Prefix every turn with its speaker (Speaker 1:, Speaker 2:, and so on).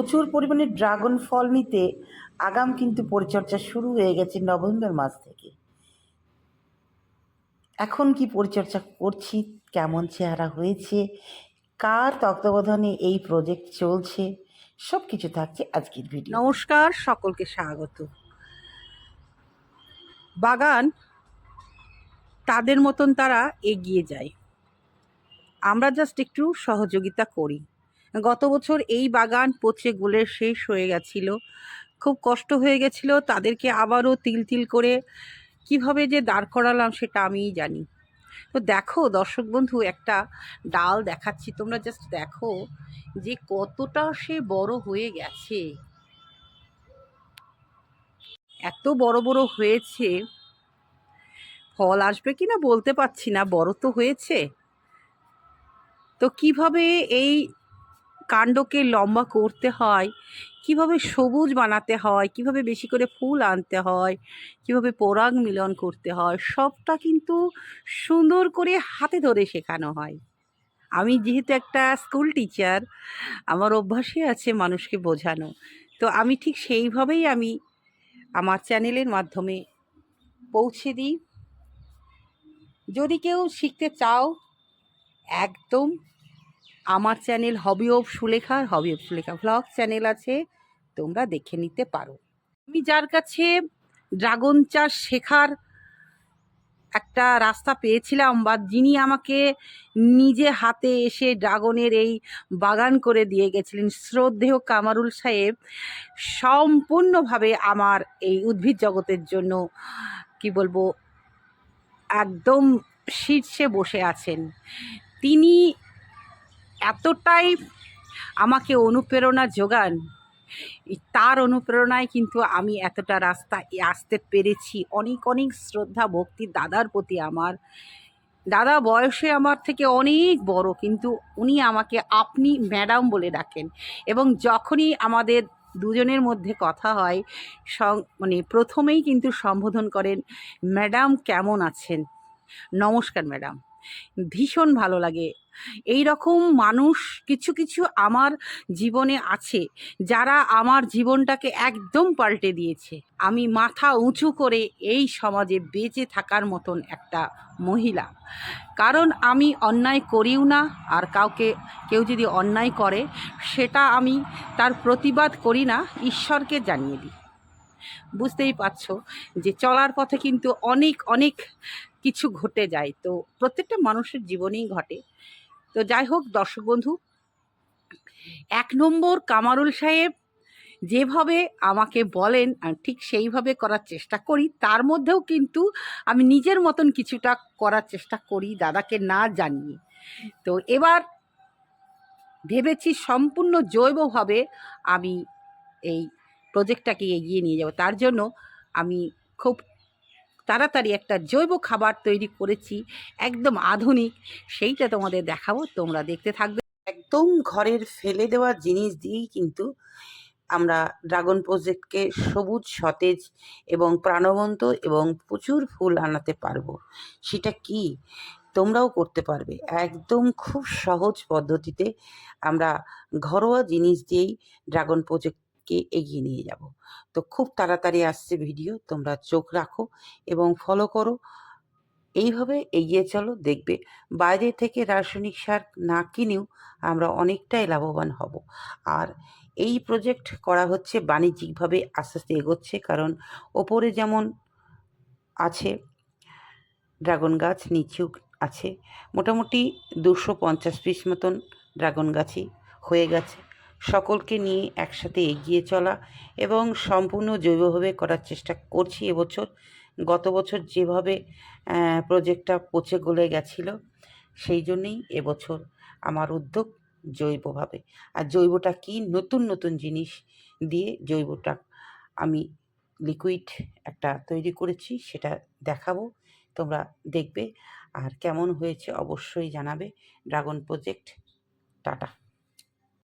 Speaker 1: প্রচুর পরিমাণে ড্রাগন ফল নিতে আগাম কিন্তু পরিচর্যা শুরু হয়ে গেছে নভেম্বর মাস থেকে। এখন কি পরিচর্যা করছি, কেমন চেহারা হয়েছে, কার তত্ত্বাবধানে এই প্রজেক্ট চলছে, সব কিছু থাকছে আজকের ভিডিও।
Speaker 2: নমস্কার, সকলকে স্বাগত। বাগান তাদের মতন তারা এগিয়ে যায়, আমরা জাস্ট একটু সহযোগিতা করি। গত বছর এই বাগান পচে গলে শেষ হয়ে গেছিল, খুব কষ্ট হয়ে গেছিল। তাদেরকে আবারও তিল তিল করে কিভাবে যে দাঁড় করালাম সেটা আমিই জানি। তো দেখো দর্শক বন্ধু, একটা ডাল দেখাচ্ছি, তোমরা জাস্ট দেখো যে কতটা সে বড় হয়ে গেছে। এত বড় বড় হয়েছে, ফল আসবে কিনা বলতে পারছি না, বড় তো হয়েছে। তো কিভাবে এই কাণ্ডকে লম্বা করতে হয়, কিভাবে সবুজ বানাতে হয়, কিভাবে বেশি করে ফুল আনতে হয়, কিভাবে পরাগ মিলন করতে হয়, সবটা কিন্তু সুন্দর করে হাতে ধরে শেখানো হয়। আমি যেহেতু একটা স্কুল টিচার, আমার অভ্যাসই আছে মানুষকে বোঝানো। তো আমি ঠিক সেইভাবেই আমি আমার চ্যানেলের মাধ্যমে পৌঁছে দিই। যদি কেউ শিখতে চাও, একদম আমার channel hobby of Sulekha vlog channel আছে, তোমরা দেখে নিতে পারো। আমি যার কাছে ড্রাগন চাষ শেখার একটা রাস্তা পেয়েছিলাম, বা যিনি আমাকে নিজে হাতে এসে ড্রাগনের এই বাগান করে দিয়ে গেছিলেন, শ্রদ্ধেয় কামারুল সাহেব, সম্পূর্ণভাবে আমার এই উদ্ভিদ জগতের জন্য কি বলবো, একদম শীর্ষে বসে আছেন। তিনি এতটাই আমাকে অনুপ্রেরণা যোগান, তার অনুপ্রেরণায় কিন্তু আমি এতটা রাস্তা আসতে পেরেছি। অনেক অনেক শ্রদ্ধা ভক্তি দাদার প্রতি আমার। দাদা বয়সে আমার থেকে অনেক বড়, কিন্তু উনি আমাকে আপনি ম্যাডাম বলে ডাকেন। এবং যখনই আমাদের দুজনের মধ্যে কথা হয়, মানে প্রথমেই কিন্তু সম্বোধন করেন, ম্যাডাম কেমন আছেন, নমস্কার ম্যাডাম। ভীষণ ভালো লাগে। এই রকম মানুষ কিছু কিছু আমার জীবনে আছে, যারা আমার জীবনটাকে একদম পাল্টে দিয়েছে। আমি মাথা উঁচু করে এই সমাজে বেঁচে থাকার মতন একটা মহিলা। কারণ আমি অন্যায় করিও না, আর কেউ যদি অন্যায় করে সেটা আমি তার প্রতিবাদ করি না, ঈশ্বরকে জানিয়ে দিই। বুঝতেই পারছো যে চলার পথে কিন্তু অনেক অনেক কিছু ঘটে যায়, তো প্রত্যেকটা মানুষের জীবনেই ঘটে। তো যাই হোক দর্শক বন্ধু, 1 নম্বর কামারুল সাহেব যেভাবে আমাকে বলেন আমি ঠিক সেইভাবে করার চেষ্টা করি। তার মধ্যেও কিন্তু আমি নিজের মতন কিছুটা করার চেষ্টা করি, দাদাকে না জানিয়ে। তো এবার ভেবেছি সম্পূর্ণ জৈবভাবে আমি এই প্রজেক্টটাকে এগিয়ে নিয়ে যাব। তার জন্য আমি খুব তাড়াতাড়ি একটা জৈব খাবার তৈরি করেছি, একদম আধুনিক। সেইটা তোমাদের দেখাবো, তোমরা দেখতে থাকবে।
Speaker 1: একদম ঘরের ফেলে দেওয়া জিনিস দিয়েই কিন্তু আমরা ড্রাগন প্রজেক্টকে সবুজ, সতেজ এবং প্রাণবন্ত এবং প্রচুর ফুল আনাতে পারবো। সেটা কি তোমরাও করতে পারবে। একদম খুব সহজ পদ্ধতিতে আমরা ঘরোয়া জিনিস দিয়েই ড্রাগন প্রজেক্টকে এগিয়ে নিয়ে যাব। তো খুব তাড়াতাড়ি আসছে ভিডিও, তোমরা চোখ রাখো এবং ফলো করো। এইভাবে এগিয়ে চলো, দেখবে বাইরে থেকে রাসায়নিক সার না কিনেও আমরা অনেকটাই লাভবান হব। আর এই প্রজেক্ট করা হচ্ছে বাণিজ্যিকভাবে, আস্তে আস্তে এগোচ্ছে। কারণ ওপরে যেমন আছে ড্রাগন গাছ, নিচেও আছে মোটামুটি 250 পিস মতন ড্রাগন গাছই হয়ে গেছে। সকলকে নিয়ে একসাথে এগিয়ে চলা এবং সম্পূর্ণ জৈবভাবে করার চেষ্টা করছি এবছর। গত বছর যেভাবে প্রজেক্টটা পচে গলে গেছিলো, সেই জন্যেই এবছর আমার উদ্যোগ জৈবভাবে। আর জৈবটা কি, নতুন নতুন জিনিস দিয়ে জৈবটা আমি লিকুইড একটা তৈরি করেছি, সেটা দেখাবো, তোমরা দেখবে। আর কেমন হয়েছে অবশ্যই জানাবে। Dragon project, tata.